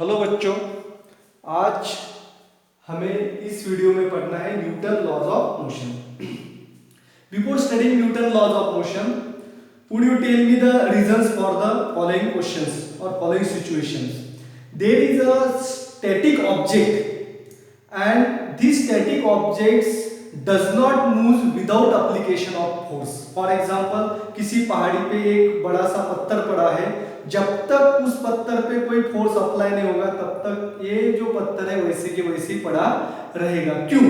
Hello बच्चों, आज हमें इस वीडियो में पढ़ना है Newton laws of motion. Before studying Newton laws of motion, would you tell me the reasons for the following questions or following situations? There is a static object and these static objects does not move without application of force. For example, किसी पहाड़ी पे एक बड़ा सा पत्थर पड़ा है, जब तक उस पत्थर पे कोई फोर्स अप्लाई नहीं होगा तब तक ये जो पत्थर है वैसे के वैसे ही पड़ा रहेगा। क्यों?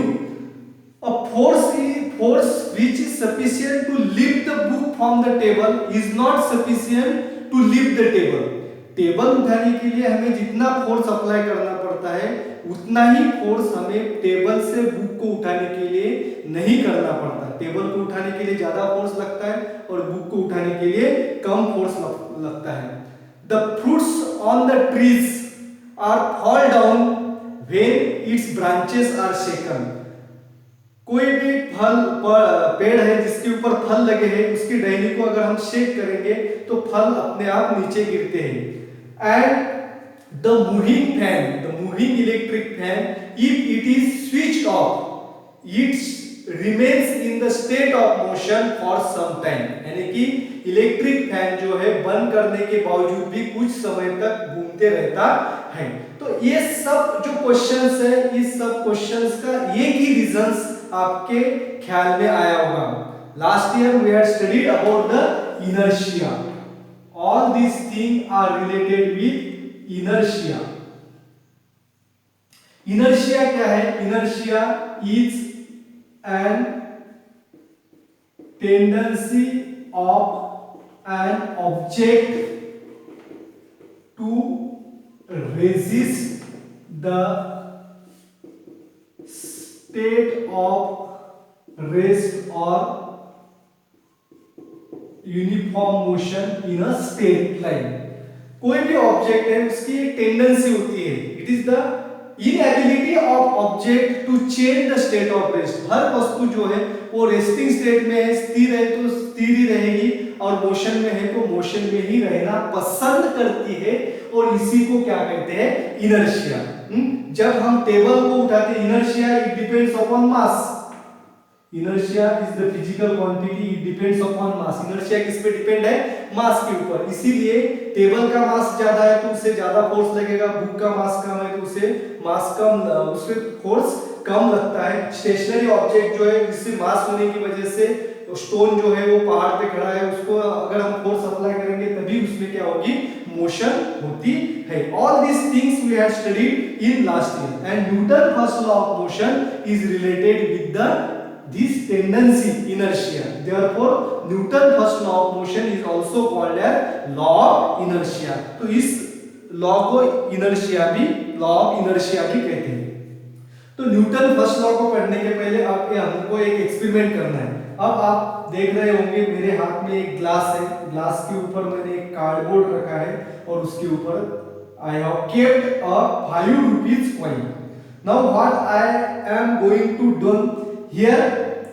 A force which is sufficient to lift the book from the table is not sufficient to lift the table. Table उठाने के लिए हमें जितना फोर्स अप्लाई करना पड़ता है उतना ही फोर्स हमें टेबल से बुक को उठाने के लिए नहीं करना पड़ता। टेबल को उठाने के लिए ज्यादा फोर्स लगता है और बुक को उठाने के लिए कम फोर्स लगता है। The fruits on the trees are fall down when its branches are shaken. कोई भी पेड़ है जिसके ऊपर फल लगे हैं, उसकी टहनी को अगर हम शेक करेंगे तो फल अपने आप नीचे गिरते हैं। And the moving electric fan, if it is switched off, it remains in the state of motion for some time. यानी कि इलेक्ट्रिक फैन जो है बंद करने के बावजूद भी कुछ समय तक घूमते रहता है। तो ये सब जो क्वेश्चंस है, इस सब क्वेश्चंस का एक ही रीजंस आपके ख्याल में आया होगा। Last year we had studied about the inertia. All these things are related with inertia. Inertia क्या है? Inertia is an tendency of an object to resist the state of rest or uniform motion in a straight line. कोई भी object है उसकी एक tendency होती है, it is the inability of object to change the state of rest. हर वस्तु जो है वो रेस्टिंग स्टेट में है, स्थिर है तो स्थिर ही रहेगी, और मोशन में है तो मोशन में ही रहना पसंद करती है, और इसी को क्या कहते हैं? इनर्शिया। जब हम टेबल को उठाते हैं, inertia it depends upon mass. Inertia is the physical quantity, it depends upon mass. Inertia किस पे डिपेंड है? मास के ऊपर। इसीलिए टेबल का मास ज्यादा है तो उसे ज्यादा फोर्स लगेगा, बुक का मास कम है तो उसे मास कम, उससे फोर्स कम लगता है। स्टेशनरी ऑब्जेक्ट जो है जिससे मास होने की वजह से स्टोन जो है वो पहाड़ पे खड़ा है, उसको अगर हम फोर्स अप्लाई करेंगे तभी उसमें क्या होगी? मोशन होती है। All this things we have studied in last year, and Newton first law of motion is related with the this tendency inertia. Therefore Newton first law of motion is also called as law of inertia. तो इस law को inertia भी, law of inertia भी कहते हैं। तो Newton first law को पढ़ने के पहले आप हमको एक एक्सपेरिमेंट करना है। अब आप देख रहे होंगे मेरे हाथ में एक ग्लास है, ग्लास के ऊपर मैंने एक कार्डबोर्ड रखा है और उसके ऊपर I have kept a 5 rupees coin. Now what I am going to do here,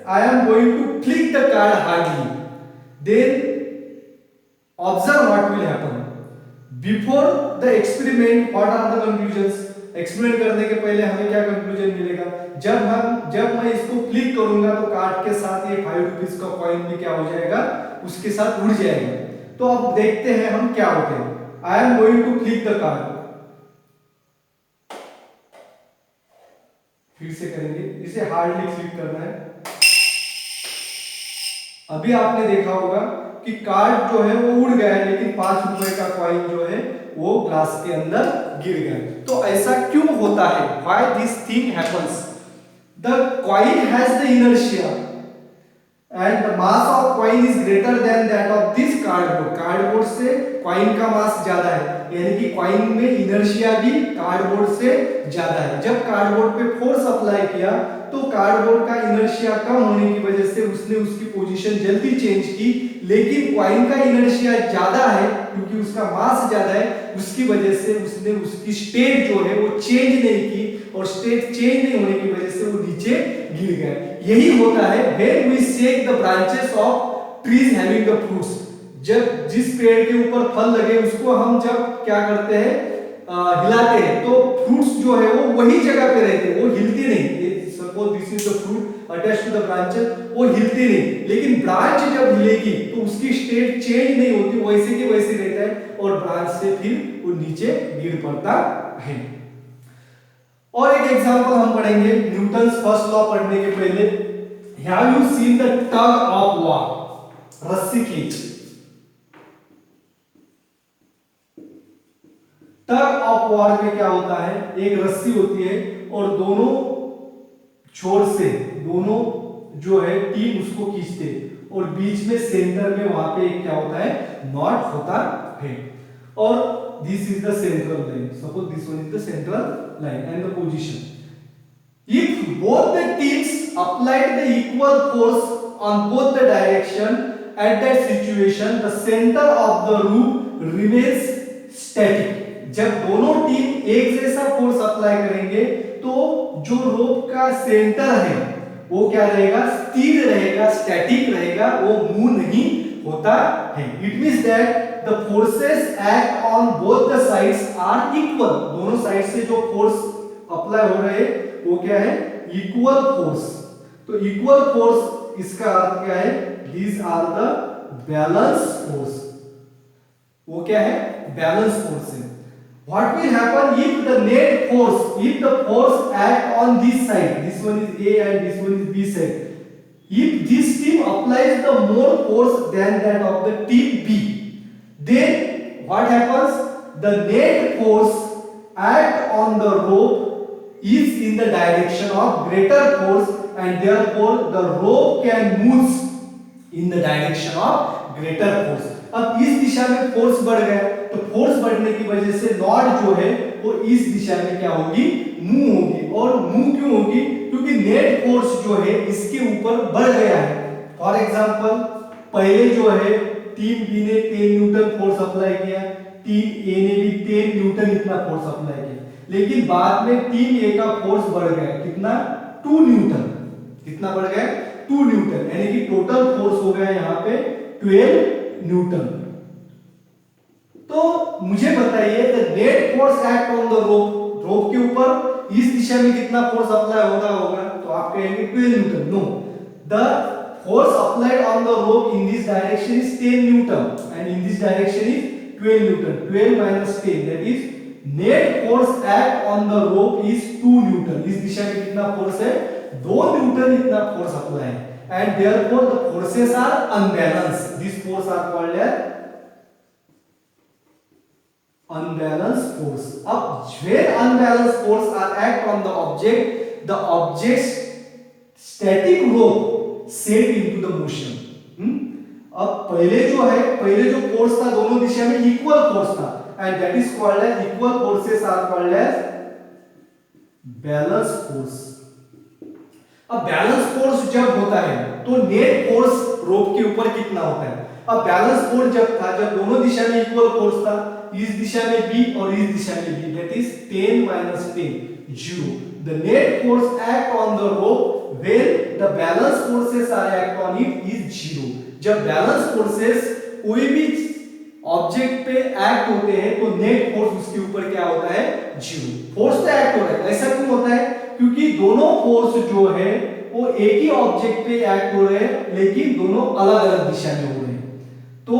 I am going to flick the card hardly. Then observe what will happen. Before the experiment, what are the conclusions? Experiment करने के पहले हमें क्या conclusion मिलेगा? जब मैं इसको click करूंगा तो कार्ड के साथ ये 5 रुपीस का कॉइन भी क्या हो जाएगा? उसके साथ उड़ जाएगा। तो अब देखते हैं हम क्या होते हैं। I am going to click the card. फिर से करेंगे, इसे हार्डली क्लिक करना है। अभी आपने देखा होगा कि कार्ड जो है वो उड़ गया है, लेकिन 5 रुपए का कॉइन जो है वो ग्लास के अंदर गिर गया। तो ऐसा क्यों होता है? Why this thing happens? The coin has the inertia and the mass of coin is greater than that of this cardboard. Cardboard से कॉइन का मास ज्यादा है, यानी कि कॉइन में इनर्शिया भी कार्डबोर्ड से ज्यादा है। जब कार्डबोर्ड पे फोर्स अप्लाई किया तो कार्डबोर्ड का इनर्शिया कम होने की वजह से उसने उसकी पोजीशन जल्दी चेंज की, लेकिन कॉइन का इनर्शिया ज्यादा है क्योंकि उसका मास ज्यादा है, उसकी वजह से उसने उसकी स्टेट जो है वो चेंज नहीं की, और स्टेट चेंज नहीं होने की वजह से वो नीचे गिर गया। यही होता है when we shake the branches of trees having the fruits। जब जिस पेड़ के ऊपर फल लगे उसको हम जब क्या करते हैं, हिलाते हैं तो फ्रूट्स जो है वो वही जगह पे रहते हैं, वो हिलते नहीं। Suppose this is the fruit attach to the branches, वो हिलते नहीं, लेकिन ब्रांच जब हिलेगी तो उसकी स्टेट चेंज नहीं होती, वैसे के वैसे रहता है और ब्रांच से फिर वो नीचे गिर पड़ता है। और एक एग्जांपल हम पढ़ेंगे न्यूटन्स फर्स्ट लॉ पढ़ने के पहले। Have you seen the tug of war, रस्सी खींच। टग ऑफ वॉर में क्या होता है, एक रस्सी होती है और दोनों छोर से दोनों जो है टीम उसको खींचते और बीच में सेंटर में वहां पे क्या होता है, नॉट होता है। और this is the central line, suppose this one is the central line and the position. If both the teams applied the equal force on both the direction at that situation, the center of the rope remains static. जब दोनों team एक जैसा force apply करेंगे तो जो रोप का centre है वो क्या रहेगा, स्थिर रहेगा, स्टैटिक रहेगा, वो मूव नहीं होता है। It means that the forces act on both the sides are equal. दोनों साइड से जो फोर्स अप्लाई हो रहे हैं वो क्या है, इक्वल फोर्स। तो इक्वल फोर्स इसका अर्थ क्या है, these are the balance force. वो क्या है, बैलेंस फोर्स है। What will happen if the net force, if the force act on this side, this one is A and this one is B side, if this team applies the more force than that of the team B, then what happens, the net force act on the rope is in the direction of greater force and therefore the rope can move in the direction of greater force। अब इस दिशा में force बढ़ गया तो force बढ़ने की वजह से नॉट जो है वो इस दिशा में क्या होगी, मूव होगी। और मूव क्यों होगी, क्योंकि नेट फोर्स जो है इसके ऊपर बढ़ गया है। फॉर एग्जांपल पहले जो है टीम बी ने 10 न्यूटन फोर्स अप्लाई किया, टीम ए ने भी 10 न्यूटन इतना फोर्स अप्लाई किया, लेकिन बाद में टीम ए का फोर्स बढ़ गया, कितना, 2 न्यूटन। कितना बढ़ गया, 2 न्यूटन, यानी कि टोटल फोर्स हो गया यहाँ पे 12 न्यूटन। तो मुझे बताइए the net force act on the rope, rope के ऊपर इस दिशा में कितना फोर्स अप्लाई होगा, तो आप कहेंगे 12 newton. No, the force applied on the rope in this direction is 10 newton and in this direction is 12 newton. 12 minus 10 that is net force act on the rope is 2 newton. इस दिशा में कितना force है, 2 newton इतना force apply है and therefore the forces are unbalanced. These forces are called as unbalanced force. अब when unbalanced force are act on the object's static rope set into the motion. अब पहले जो force था दोनों दिशा में equal force था and that is called as equal forces are called as balance force. अब balance force जब होता है तो नेट फोर्स रोप के ऊपर कितना होता है। अब बैलेंस फोर्स जब था, जब दोनों दिशा में इक्वल फोर्स था, इस दिशा में B और इस दिशा में B, that is 10 minus 10 0। The net force act on the rope when the balance forces are act on it is 0। जब बैलेंस फोर्सेस कोई भी ऑब्जेक्ट पे एक्ट होते हैं तो नेट फोर्स उसके ऊपर क्या होता है, 0। फोर्स तो एक्ट हो रहा है, ऐसा क्यों होता है, क्योंकि दोनों फोर्स जो है वो एक ही ऑब्जेक्ट पे एक्ट हो रहे हैं लेकिन दोनों अलग अलग दिशा में हो रहे हैं। तो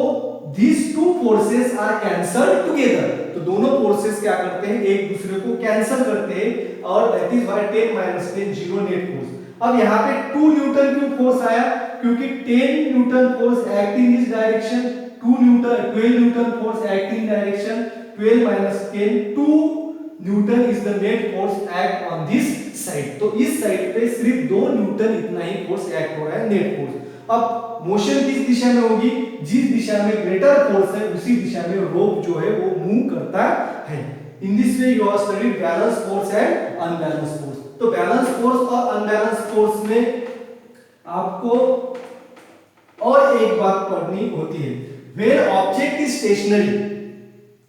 these two forces are cancelled together। तो दोनों फोर्सेस क्या करते हैं, एक दूसरे को कैंसिल करते हैं और that is why 10 minus 10 0 net force. अब यहाँ पे 2 न्यूटन क्यों फोर्स आया, क्योंकि 10 Newton force act in this direction, 12 Newton force act in direction 12 minus 10 2 Newton is the net force act on this side. तो इस साइड पे सिर्फ 2 न्यूटन इतना ही फोर्स एक्ट हो रहा है, नेट फोर्स। अब मोशन किस दिशा में होगी, जिस दिशा में ग्रेटर फोर्स है उसी दिशा में रोप जो है वो मूव करता है। In this way you have studied balance force and unbalance force. तो बैलेंस फोर्स और अनबैलेंस फोर्स में आपको और एक बात पढ़नी होती है, when object is stationary,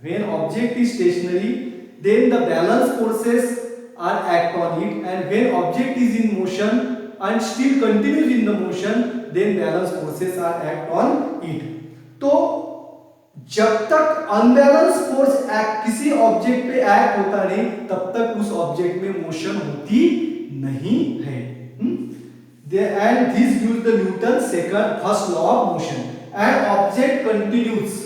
when object is stationary then the balance forces are act on it, and when object is in motion and still continues in the motion then balance forces are act on it। तो जब तक unbalance force act किसी object पे act होता नहीं तब तक उस ऑब्जेक्ट में मोशन होती नहीं है। And this gives the Newton's second first law of motion. An object continues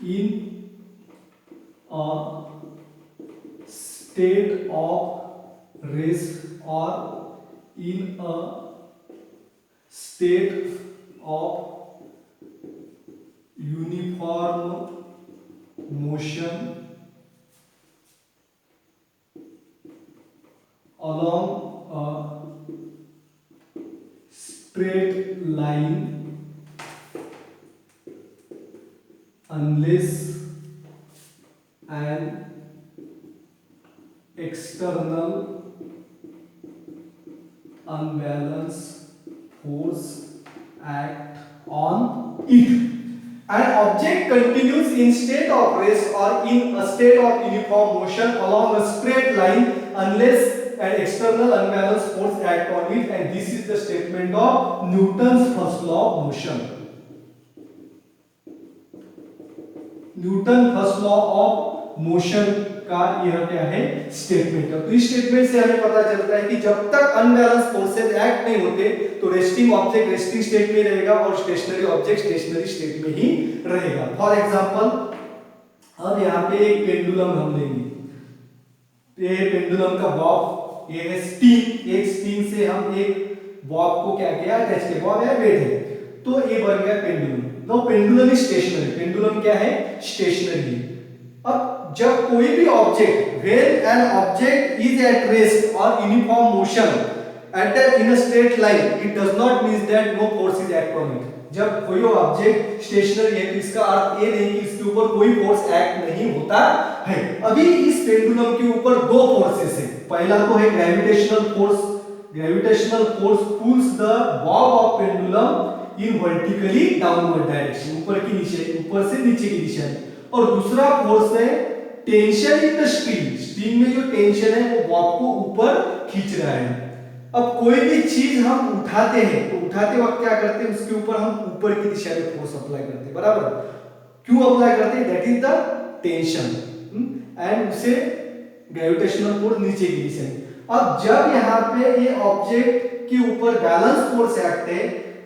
in a state of rest or in a state of uniform motion along a straight line unless an external unbalanced force act on it. An object continues in state of rest or in a state of uniform motion along a straight line unless an external unbalanced force act on it, and this is the statement of Newton's first law of motion. Newton first law of motion का यह क्या है statement है। तो इस statement से हमें पता चलता है कि जब तक अनबैलेंस फोर्सेस एक्ट नहीं होते तो रेस्टिंग ऑब्जेक्ट रेस्टिंग स्टेट में रहेगा और स्टेशनरी ऑब्जेक्ट स्टेशनरी स्टेट में ही रहेगा। फॉर एग्जांपल अब यहाँ पे एक पेंडुलम हम लेंगे। ये पेंडुलम का बॉब, ये है स्टिंग, एक स्टिंग से हम एक बॉब को क्या किया अटैच किया, बॉब है वेट है, तो ये बन गया pendulum. No pendulum is stationary, pendulum क्या है स्टेशनरी। अब जब कोई भी object when an object is at rest और uniform motion at that in a straight line it does not mean that no force is act on it. जब कोई object stationery है तो इसका अर्थ ये नहीं कि इसके ऊपर कोई फोर्स एक्ट नहीं होता है। अभी इस पेंडुलम के ऊपर दो फोर्सेस है। पहला तो है gravitational force, gravitational force pulls the Bob of pendulum in vertically downward direction, ऊपर की नीचे, ऊपर से नीचे की दिशा में। और दूसरा फोर्स है tension in the string, string में जो टेंशन है वो बॉब को ऊपर खींच रहा है। अब कोई भी चीज हम उठाते हैं तो उठाते वक्त क्या करते हैं, उसके ऊपर हम ऊपर की दिशा में फोर्स अप्लाई करते हैं, बराबर। क्यों अप्लाई करते हैं, that is the tension and उसे ग्रेविटेशनल फोर्स नीचे की दिशा में। अब जब यहाँ पे ये ऑब्जेक्ट के ऊपर बैलेंस फोर्स एक्ट है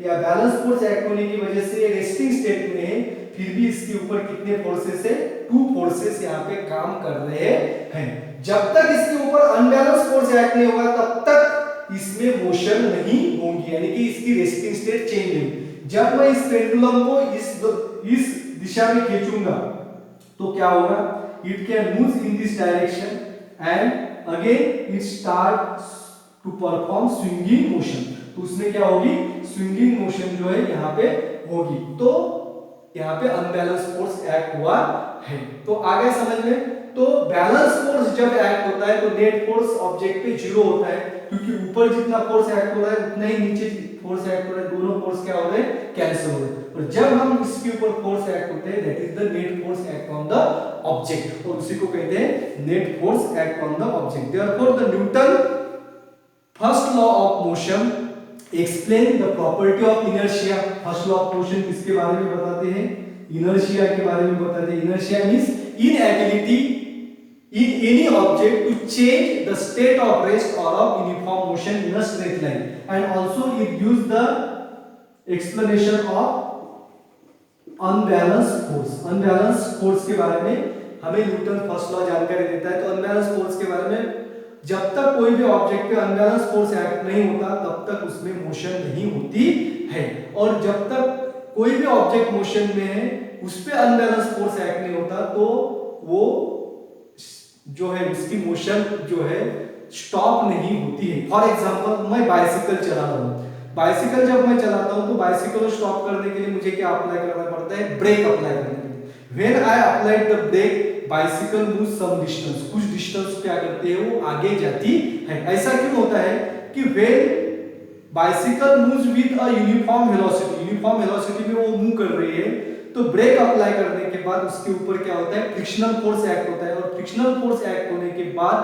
या बैलेंस फोर्स एक्ट होने की वजह से ये रेस्टिंग स्टेट में है, फिर भी इसके ऊपर कितने फोर्सेस है, टू फोर्सेस यहाँ पे काम कर रहे हैं। जब तक इसके ऊपर अनबैलेंस फोर्स एक्ट नहीं होगा तब तक इसमें मोशन नहीं होगी, यानी कि इसकी रेस्टिंग स्टेट चेंज नहीं। जब मैं इस पेंडुलम को इस दिशा में खींचूंगा तो क्या होगा, it can move in this direction and again it start to perform swinging motion. तो उसमें क्या होगी, स्विंगिंग मोशन जो है यहाँ पे होगी। तो यहाँ पे अनबैलेंस फोर्स एक्ट हुआ है। तो आगे समझ में, तो बैलेंस फोर्स जब एक्ट होता है तो नेट फोर्स ऑब्जेक्ट पे जीरो होता है, क्योंकि ऊपर जितना फोर्स एक्ट हो रहा है उतना ही नीचे फोर्स एक्ट हो रहा है, दोनों फोर्स क्या हो रहे हैं, कैंसिल हो रहे हैं। और जब हम इसके ऊपर फोर्स एक्ट होते हैं that is the net force act on the object, और उसी को कहते हैं net force act on the object. Therefore the Newton first law of motion explain the property of inertia. First law of motion किसके बारे में बताते हैं, इनर्शिया के बारे में बताते हैं। Inertia means inability in any object to change the state of rest or of uniform motion in a straight line, and also it gives the explanation of unbalanced force। unbalanced force के बारे में हमें Newton first law जानकारी देता है। तो unbalanced force के बारे में, जब तक कोई भी ऑब्जेक्ट पे अनबैलेंस फोर्स एक्ट नहीं होता तब तक उसमें मोशन नहीं होती है, और जब तक कोई भी ऑब्जेक्ट मोशन में है उस पे अनबैलेंस फोर्स एक्ट नहीं होता तो वो जो है उसकी मोशन जो है स्टॉप नहीं होती है। फॉर एग्जांपल मैं बाइसिकल चला रहा हूँ, बाइसिकल जब मैं चलाता हूँ तो बाइसिकल को स्टॉप करने के लिए मुझे क्या अप्लाई करना पड़ता है, ब्रेक अप्लाई करने के लिए। When I apply the brake bicycle move some distance, कुछ डिस्टेंस क्या करती है वो आगे जाती है। ऐसा क्यों होता है कि when bicycle moves with a uniform velocity, uniform velocity में वो मूव कर रही है, तो तो ब्रेक अप्लाई करने के बाद उसके ऊपर क्या होता है, फ्रिक्शनल फोर्स एक्ट होता है, और फ्रिक्शनल फोर्स एक्ट होने के बाद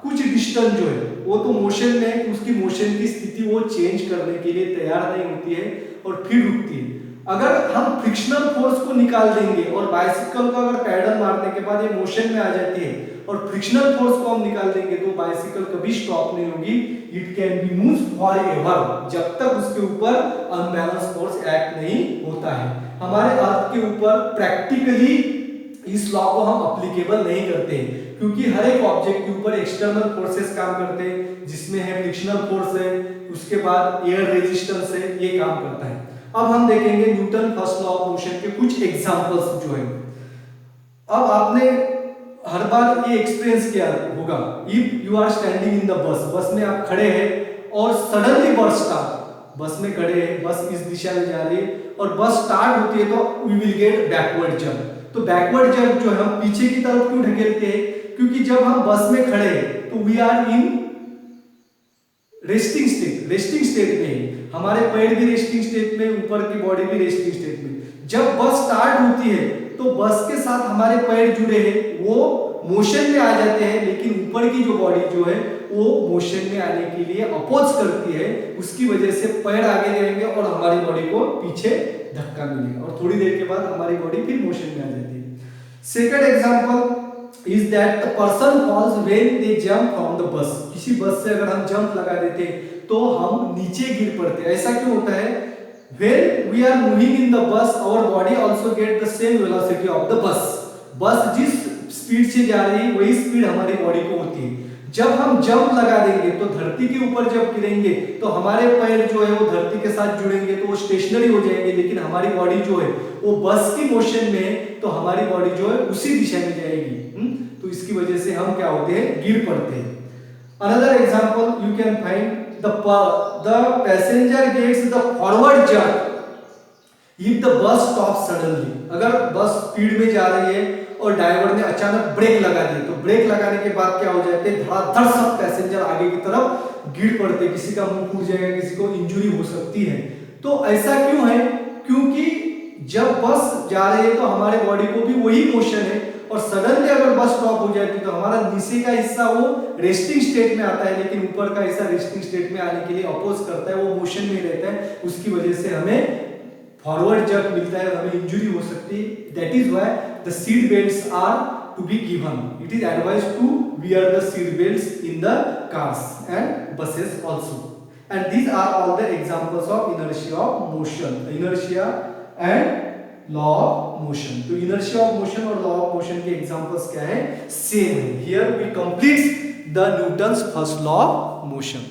कुछ डिस्टेंस जो है वो तो मोशन में है, उसकी मोशन की स्थिति वो चेंज करने के लिए तैयार नहीं होती है और फिर रुकती है। अगर हम फ्रिक्शनल फोर्स को निकाल देंगे और बाइसिकल को अगर पैडल मारने के बाद ये मोशन में आ जाती है और फ्रिक्शनल फोर्स को हम निकाल देंगे तो बाइसिकल कभी स्टॉप नहीं होगी, it can be move forever, जब तक उसके ऊपर अनबैलेंस फोर्स एक्ट नहीं होता है। हमारे अर्थ के ऊपर प्रैक्टिकली इस लॉ को हम अप्लीकेबल नहीं करते क्योंकि हर एक ऑब्जेक्ट के ऊपर एक्सटर्नल फोर्सेस काम करते हैं, जिसमें है फ्रिक्शनल फोर्स है, उसके बाद एयर रेजिस्टेंस है, ये काम करता है। अब हम देखेंगे Newton first law of motion के कुछ एग्जांपल्स जो है। अब आपने हर बार ये एक्सपीरियंस किया होगा, if you are standing in the bus, bus में आप खड़े हैं और सडनली बस स्टार्ट, बस में खड़े हैं, बस इस दिशा में जा रही है और बस स्टार्ट होती है तो we will get backward jump. तो बैकवर्ड जंप जो है हम पीछे की तरफ क्यों ढकेलते हैं, क्योंकि जब हम बस में खड़े हैं तो we are in resting state में, हमारे पैर भी रेस्टिंग स्टेट में, ऊपर की बॉडी भी रेस्टिंग स्टेट में। जब बस स्टार्ट होती है तो बस के साथ हमारे पैर जुड़े हैं, वो मोशन में आ जाते हैं, लेकिन ऊपर की जो बॉडी जो है वो मोशन में आने के लिए अपोज करती है, उसकी वजह से पैर आगे जाएंगे और हमारी बॉडी को पीछे धक्का मिलेगा और थोड़ी देर के बाद हमारी बॉडी फिर मोशन में आ जाती है। Second example is that the person falls when they jump from the bus. किसी बस से अगर हम जंप लगा देते तो हम नीचे गिर पड़ते। ऐसा क्यों होता है? When we are moving in the bus, our body also get the same velocity of the bus. बस जिस स्पीड से जा रही है वही स्पीड हमारी बॉडी को होती है। जब हम जंप लगा देंगे तो धरती के ऊपर जब गिरेंगे तो हमारे पैर जो है वो धरती के साथ जुड़ेंगे तो वो स्टेशनरी हो जाएंगे, लेकिन हमारी बॉडी जो है वो बस की मोशन में है तो हमारी बॉडी जो है उसी दिशा में जाएगी। तो इसकी वजह से हम क्या होते हैं, गिर पड़ते हैं। Another example you can find the passenger gets the forward jerk if the bus stops suddenly. अगर बस स्पीड में जा रही है और ड्राइवर ने अचानक ब्रेक लगा दी तो ब्रेक लगाने के बाद क्या हो जाते हैं, धड़ाधड़ सब पैसेंजर आगे की तरफ गिर पड़ते, किसी का मुंह फूट जाएगा, किसी को इंजरी हो सकती है। तो ऐसा क्यों है? क्योंकि जब बस जा रही है तो हमारे बॉडी को भी वही मोशन है और सडनली अगर बस स्टॉप हो जाती है तो हमारा नीचे का हिस्सा वो रेस्टिंग स्टेट में आता है, लेकिन ऊपर का हिस्सा रेस्टिंग स्टेट में आने के लिए अपोज करता है, वो मोशन में रहता है, उसकी वजह से हमें फॉरवर्ड जर्क मिलता है, हमें इंजरी हो सकती है। That is why the seat belts are to be given. It is advised to wear the seat belts in the cars and buses also. And these are all the examples of inertia of motion, inertia and law of motion. तो inertia of motion और law of motion के examples क्या है? Same है। Here we complete the Newton's first law of motion.